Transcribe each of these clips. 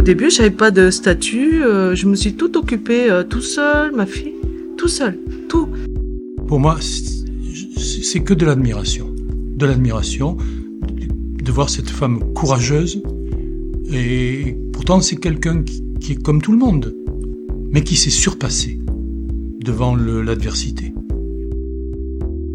Au début, j'avais pas de statut, je me suis tout occupée tout seul, ma fille, tout seul, tout. Pour moi, c'est que de l'admiration. De l'admiration, de voir cette femme courageuse. Et pourtant, c'est quelqu'un qui est comme tout le monde, mais qui s'est surpassé devant l'adversité.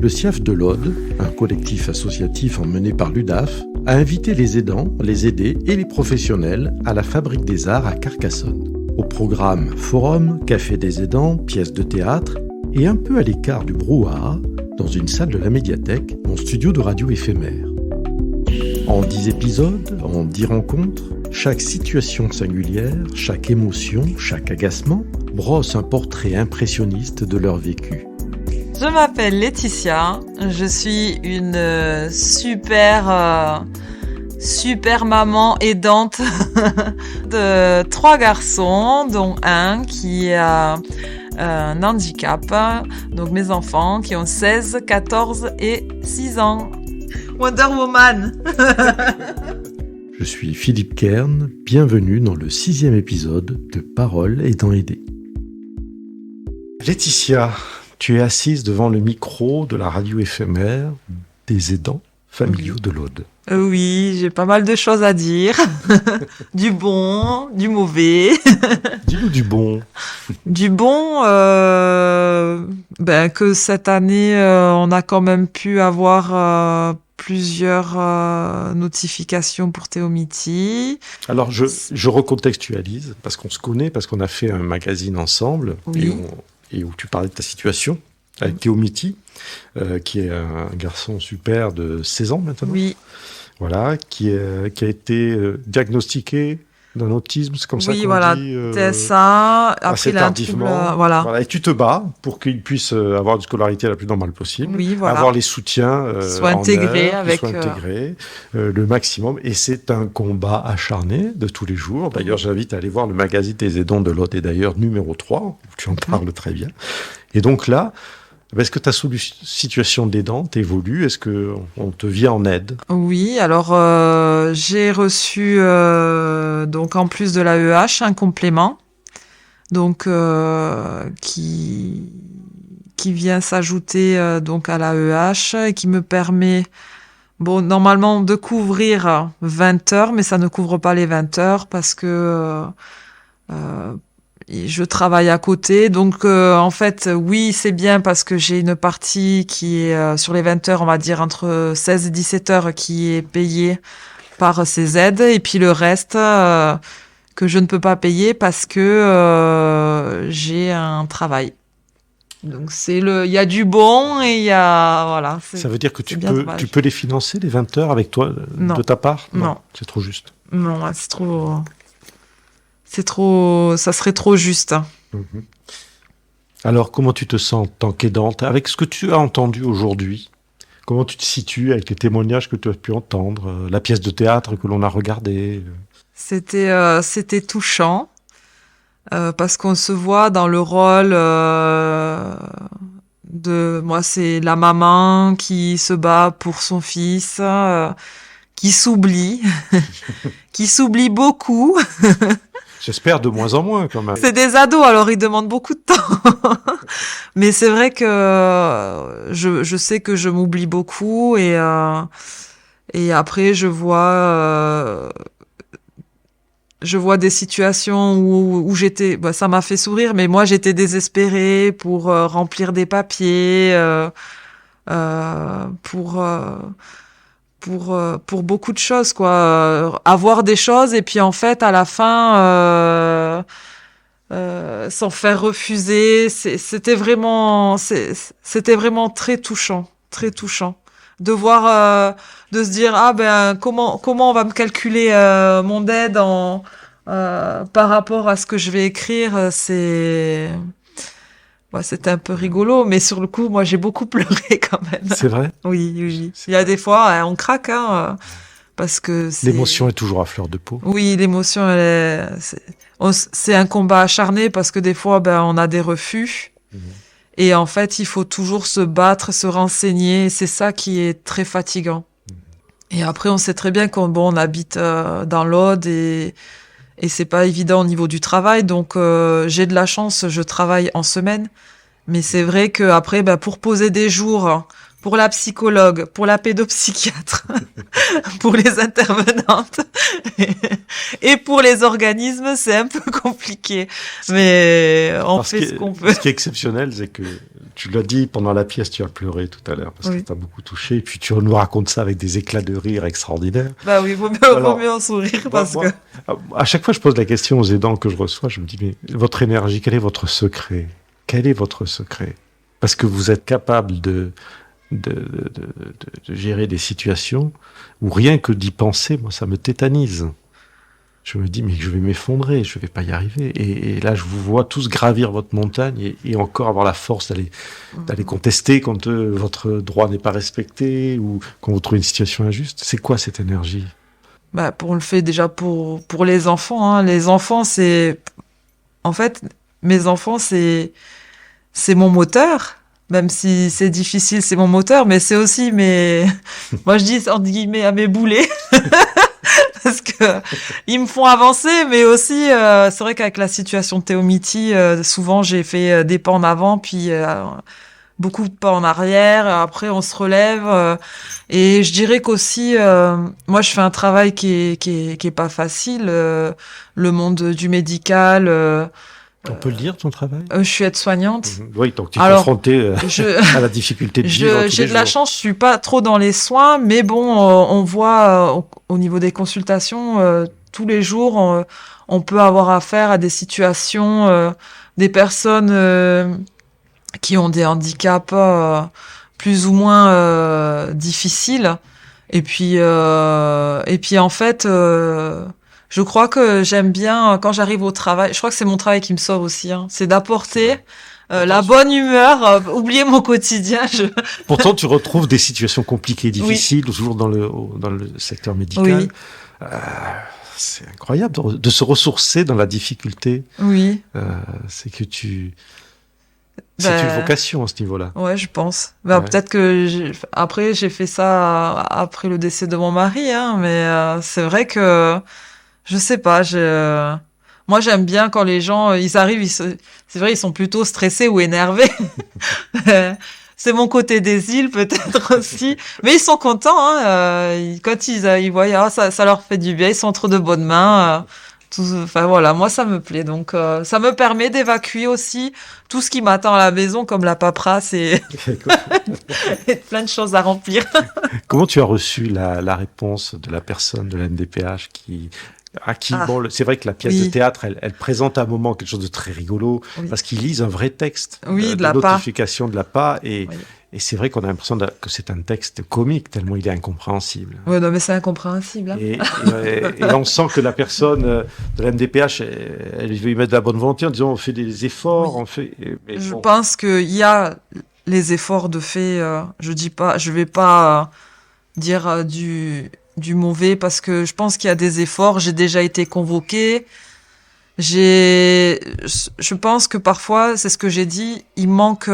Le CIAF de l'Aude, un collectif associatif emmené par l'UDAF, a invité les aidants, les aidés et les professionnels à la Fabrique des Arts à Carcassonne. Au programme forum, café des aidants, pièces de théâtre et un peu à l'écart du brouhaha, dans une salle de la médiathèque, mon studio de radio éphémère. En 10 épisodes, en 10 rencontres, chaque situation singulière, chaque émotion, chaque agacement brosse un portrait impressionniste de leur vécu. Je m'appelle Laetitia, je suis une super maman aidante de 3 garçons, dont un qui a un handicap, donc mes enfants qui ont 16, 14 et 6 ans. Wonder Woman. Je suis Philippe Kern, bienvenue dans le 6e épisode de Paroles aidant aidés. Laetitia, tu es assise devant le micro de la radio éphémère des aidants familiaux de l'Aude. Oui, j'ai pas mal de choses à dire. Du bon, du mauvais. Dis-nous du bon. Du bon, que cette année, on a quand même pu avoir plusieurs notifications pour Théomiti. Alors, je recontextualise, parce qu'on se connaît, parce qu'on a fait un magazine ensemble, oui. et où tu parlais de ta situation, avec Théomiti, qui est un garçon super de 16 ans maintenant. Oui. Voilà, qui a été diagnostiqué d'un autisme, c'est comme ça qu'on dit. TSA, assez tardivement. Voilà. Et tu te bats pour qu'il puisse avoir une scolarité la plus normale possible, oui, voilà. avoir les soutiens soit intégrés avec le maximum. Et c'est un combat acharné de tous les jours. D'ailleurs, j'invite à aller voir le magazine des aidants de l'Aude, et d'ailleurs numéro 3, où tu en parles très bien. Et donc là, est-ce que ta situation d'aidante évolue ? Est-ce qu'on te vient en aide ? Oui, alors j'ai reçu, donc en plus de l'AEH, un complément donc, qui vient s'ajouter donc à l'AEH et qui me permet, normalement de couvrir 20 heures, mais ça ne couvre pas les 20 heures parce que je travaille à côté, donc en fait, oui, c'est bien parce que j'ai une partie qui est sur les 20 heures, on va dire entre 16 et 17 heures, qui est payée par ces aides, et puis le reste que je ne peux pas payer parce que j'ai un travail. Donc il y a du bon et il y a voilà. Ça veut dire que tu peux les financer les 20 heures avec toi de ta part ? Non, c'est trop juste. Non, c'est trop, ça serait trop juste. Mmh. Alors, comment tu te sens en tant qu'aidante ? Avec ce que tu as entendu aujourd'hui, comment tu te situes avec les témoignages que tu as pu entendre, la pièce de théâtre que l'on a regardée ? C'était touchant, parce qu'on se voit dans le rôle moi, c'est la maman qui se bat pour son fils, qui s'oublie, qui s'oublie beaucoup. J'espère de moins en moins, quand même. C'est des ados, alors ils demandent beaucoup de temps. Mais c'est vrai que je sais que je m'oublie beaucoup et après je vois des situations où j'étais, ça m'a fait sourire, mais moi j'étais désespérée pour remplir des papiers, pour beaucoup de choses, quoi. Avoir des choses et puis en fait à la fin s'en faire refuser, c'était vraiment très touchant de voir, de se dire comment on va me calculer mon aide par rapport à ce que je vais écrire. C'était un peu rigolo, mais sur le coup, moi, j'ai beaucoup pleuré quand même. C'est vrai ? Oui. Il y a des fois, on craque, parce que l'émotion est toujours à fleur de peau. Oui, l'émotion, c'est un combat acharné parce que des fois, on a des refus. Mmh. Et en fait, il faut toujours se battre, se renseigner. Et c'est ça qui est très fatigant. Mmh. Et après, on sait très bien qu'on habite dans l'Aude et et c'est pas évident au niveau du travail. Donc j'ai de la chance, je travaille en semaine, mais c'est vrai que après, pour poser des jours pour la psychologue, pour la pédopsychiatre, pour les intervenantes et pour les organismes, c'est un peu compliqué. Mais on fait ce qu'on peut. Ce qui est exceptionnel, c'est que tu l'as dit pendant la pièce, tu as pleuré tout à l'heure parce que t'as beaucoup touché. Et puis tu nous racontes ça avec des éclats de rire extraordinaires. Bah oui, vaut mieux en sourire parce que. À chaque fois, je pose la question aux aidants que je reçois. Je me dis, mais votre énergie, quel est votre secret? Quel est votre secret? Parce que vous êtes capable de gérer des situations où rien que d'y penser, moi, ça me tétanise. Je me dis, mais je vais m'effondrer, je vais pas y arriver. Et là, je vous vois tous gravir votre montagne et encore avoir la force d'aller contester quand votre droit n'est pas respecté ou quand vous trouvez une situation injuste. C'est quoi cette énergie? On le fait déjà pour les enfants, hein. Les enfants, en fait, mes enfants, c'est mon moteur. Même si c'est difficile, c'est mon moteur, mais c'est aussi moi je dis entre guillemets à mes boulets. Parce que ils me font avancer, mais aussi, c'est vrai qu'avec la situation de Théomiti, souvent j'ai fait des pas en avant, puis beaucoup de pas en arrière. Après, on se relève. Et je dirais qu'aussi, moi, je fais un travail qui est pas facile. Le monde du médical. On peut le dire, ton travail? Je suis aide-soignante. Oui, donc tu es confrontée à la difficulté de vivre tous les j'ai de jours. la chance, je suis pas trop dans les soins, mais bon, on voit au niveau des consultations, tous les jours, on peut avoir affaire à des situations, des personnes qui ont des handicaps plus ou moins difficiles. Et puis en fait... je crois que j'aime bien quand j'arrive au travail. Je crois que c'est mon travail qui me sauve aussi. Hein. C'est d'apporter la bonne humeur, oublier mon quotidien. Pourtant, tu retrouves des situations compliquées, difficiles, toujours dans le secteur médical. Oui. C'est incroyable de se ressourcer dans la difficulté. Oui. C'est que c'est une vocation à ce niveau-là. Ouais, je pense. Peut-être que après j'ai fait ça après le décès de mon mari, hein, mais c'est vrai que je sais pas, moi j'aime bien quand les gens ils arrivent, c'est vrai ils sont plutôt stressés ou énervés. C'est mon côté des îles peut-être aussi, mais ils sont contents hein, quand ils voient ça leur fait du bien, ils sont entre de bonnes mains. Enfin voilà, moi ça me plaît, donc ça me permet d'évacuer aussi tout ce qui m'attend à la maison comme la paperasse et plein de choses à remplir. Comment tu as reçu la réponse de la personne de la MDPH bon, c'est vrai que la pièce de théâtre, elle présente à un moment quelque chose de très rigolo, parce qu'ils lisent un vrai texte de la notification de l'APA, et c'est vrai qu'on a l'impression que c'est un texte comique, tellement il est incompréhensible. Oui, non, mais c'est incompréhensible. Hein. Et on sent que la personne de la MDPH, elle veut y mettre de la bonne volonté en disant on fait des efforts, Je pense qu'il y a les efforts de fait, je vais pas dire du mauvais parce que je pense qu'il y a des efforts. J'ai déjà été convoquée. Je pense que parfois, c'est ce que j'ai dit, il manque.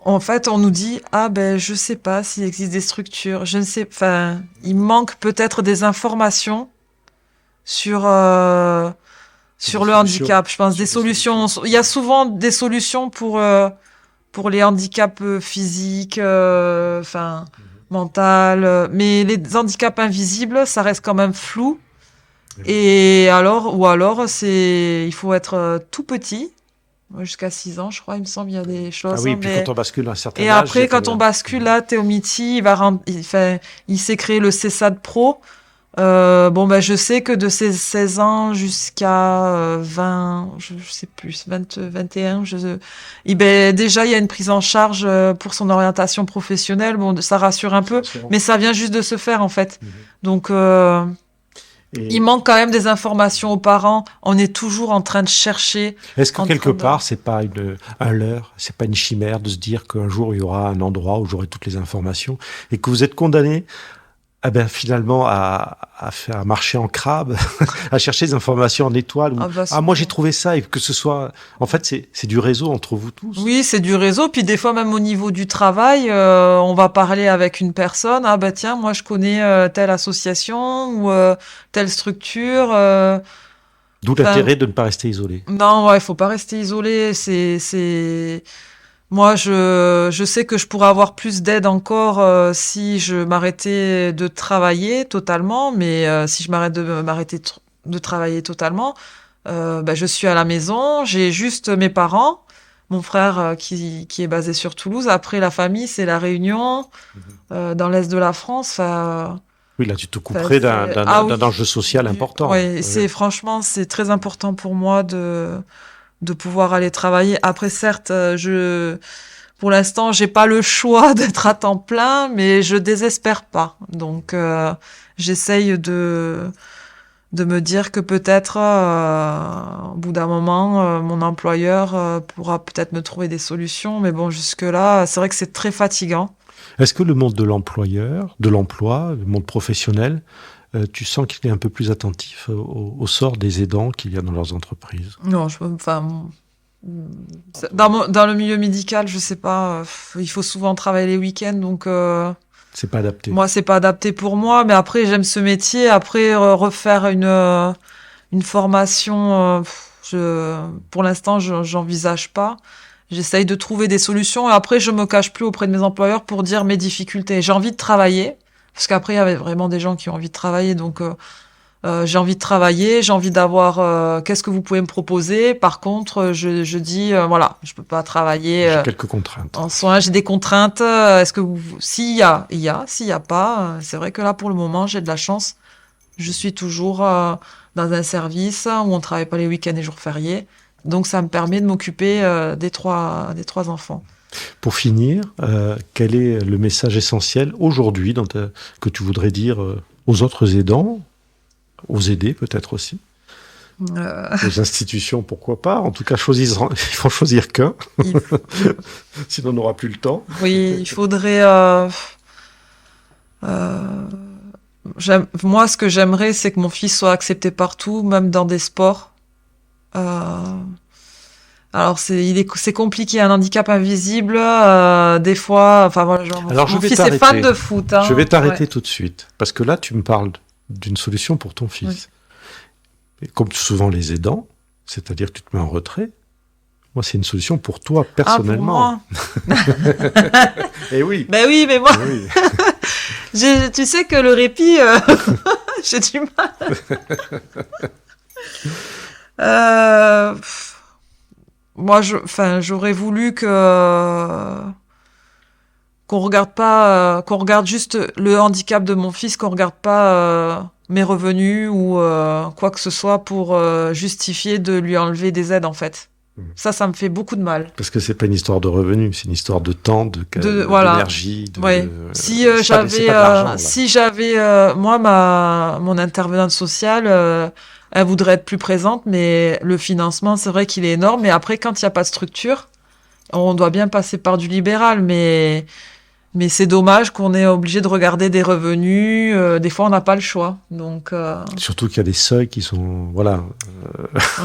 En fait, on nous dit je sais pas s'il existe des structures. Je ne sais. Enfin, il manque peut-être des informations sur le handicap. Je pense des solutions. Il y a souvent des solutions pour les handicaps physiques, mental, mais les handicaps invisibles, ça reste quand même flou. Et alors, il faut être tout petit, jusqu'à 6 ans, je crois, il me semble, il y a des choses. Ah oui, puis quand on bascule à un certain âge. Et après, quand on bascule là, Théomiti, il s'est créé le CESAD Pro. Je sais que de ses 16 ans jusqu'à 20, je sais plus, 20, 21, déjà, il y a une prise en charge pour son orientation professionnelle. Bon, ça rassure un peu, mais ça vient juste de se faire, en fait. Donc, il manque quand même des informations aux parents. On est toujours en train de chercher. Est-ce que quelque part, c'est pas un leurre, c'est pas une chimère de se dire qu'un jour, il y aura un endroit où j'aurai toutes les informations et que vous êtes condamné finalement à faire marcher en crabe, à chercher des informations en étoile. Moi j'ai trouvé ça, et que ce soit, en fait c'est du réseau entre vous tous. Oui, c'est du réseau. Puis des fois même au niveau du travail, on va parler avec une personne. Ah bah tiens, moi je connais telle association ou telle structure. D'où l'intérêt de ne pas rester isolé. Non, ouais, il faut pas rester isolé. C'est Moi, je sais que je pourrais avoir plus d'aide encore si je m'arrêtais de travailler totalement, mais si je m'arrêtais de travailler totalement, je suis à la maison, j'ai juste mes parents, mon frère qui est basé sur Toulouse. Après, la famille, c'est la Réunion, dans l'est de la France. Oui, là, tu te couperais d'un enjeu social important. Oui, franchement, c'est très important pour moi de pouvoir aller travailler. Après, certes, pour l'instant, j'ai pas le choix d'être à temps plein, mais je désespère pas. Donc, j'essaye de me dire que peut-être, au bout d'un moment, mon employeur pourra peut-être me trouver des solutions. Mais bon, jusque-là, c'est vrai que c'est très fatigant. Est-ce que le monde de l'emploi, le monde professionnel, tu sens qu'il est un peu plus attentif au sort des aidants qu'il y a dans leurs entreprises? Non, dans le milieu médical, je sais pas, il faut souvent travailler les week-ends, donc c'est pas adapté. Moi, c'est pas adapté pour moi, mais après j'aime ce métier. Après refaire une formation, pour l'instant, j'envisage pas. J'essaye de trouver des solutions et après je me cache plus auprès de mes employeurs pour dire mes difficultés. J'ai envie de travailler parce qu'après il y avait vraiment des gens qui ont envie de travailler, donc j'ai envie de travailler, j'ai envie d'avoir qu'est-ce que vous pouvez me proposer. Par contre, je dis voilà, je peux pas travailler. J'ai quelques contraintes. En soins, j'ai des contraintes. Est-ce que s'il y a, s'il y a pas, c'est vrai que là pour le moment j'ai de la chance. Je suis toujours dans un service où on travaille pas les week-ends et jours fériés. Donc ça me permet de m'occuper des trois enfants. Pour finir, quel est le message essentiel aujourd'hui que tu voudrais dire aux autres aidants, aux aidés peut-être aussi, aux institutions pourquoi pas, en tout cas il faut choisir qu'un, sinon on n'aura plus le temps. Oui, il faudrait... moi ce que j'aimerais c'est que mon fils soit accepté partout, même dans des sports. Alors c'est compliqué, un handicap invisible, des fois, enfin voilà, mon fils est fan de foot. Je vais t'arrêter tout de suite, parce que là tu me parles d'une solution pour ton fils. Oui. Et comme souvent les aidants, c'est-à-dire que tu te mets en retrait, moi c'est une solution pour toi personnellement. Ah, pour moi. Et oui. Ben oui, mais moi, oui. Tu sais que le répit, j'ai du mal. Moi, j'aurais voulu qu'on regarde juste le handicap de mon fils, qu'on regarde pas mes revenus ou quoi que ce soit pour justifier de lui enlever des aides en fait. Ça me fait beaucoup de mal. Parce que c'est pas une histoire de revenus, c'est une histoire de temps, d'énergie. Ouais. Si j'avais moi mon intervenante sociale, elle voudrait être plus présente, mais le financement, c'est vrai qu'il est énorme. Mais après, quand il n'y a pas de structure, on doit bien passer par du libéral, mais c'est dommage qu'on est obligé de regarder des revenus. Des fois, on n'a pas le choix. Donc, surtout qu'il y a des seuils qui sont... Voilà.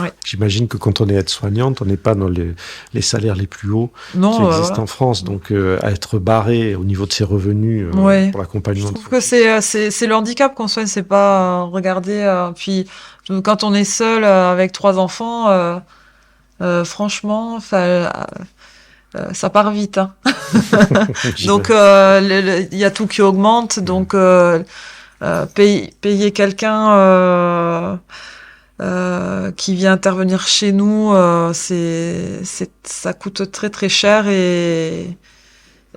Ouais. J'imagine que quand on est aide-soignante, on n'est pas dans les salaires les plus hauts qui existent en France. Donc, à être barré au niveau de ses revenus pour l'accompagnement... Je trouve que c'est le handicap qu'on soigne, c'est pas regarder... puis, quand on est seul avec 3 enfants, franchement... ça part vite, hein. Donc il y a tout qui augmente, donc payer quelqu'un qui vient intervenir chez nous, ça coûte très très cher et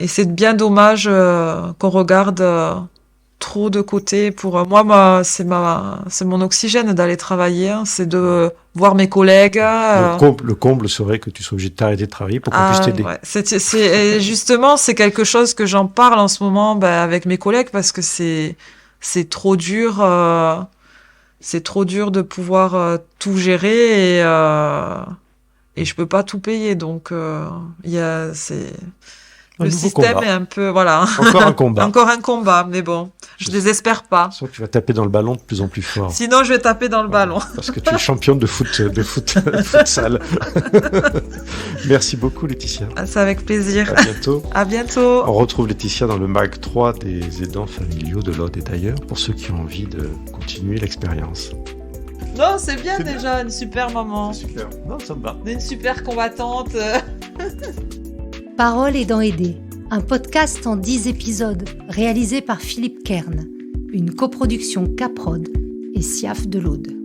c'est bien dommage qu'on regarde trop de côté. Pour moi, c'est mon oxygène d'aller travailler, hein, c'est de voir mes collègues. Le comble serait que tu sois obligé de t'arrêter de travailler pour qu'on puisse t'aider. Ouais. Justement, c'est quelque chose que j'en parle en ce moment avec mes collègues parce que c'est trop dur. C'est trop dur de pouvoir tout gérer et je peux pas tout payer. Donc Un Le nouveau système combat. est un peu, voilà. Encore un combat. Encore un combat, mais bon, je désespère pas. Je sens que tu vas taper dans le ballon de plus en plus fort. Sinon, je vais taper dans le ballon. Parce que tu es championne de futsal. Merci beaucoup, Laetitia. C'est avec plaisir. À bientôt. À bientôt. On retrouve Laetitia dans le MAG 3 des aidants familiaux de l'Aude et d'ailleurs pour ceux qui ont envie de continuer l'expérience. Non, c'est bien C'est déjà, une super maman. Super. Non, ça me va. Une super combattante. Parole aidant aidé, un podcast en 10 épisodes réalisé par Philippe Kern, une coproduction Caprod et SIAF de l'Aude.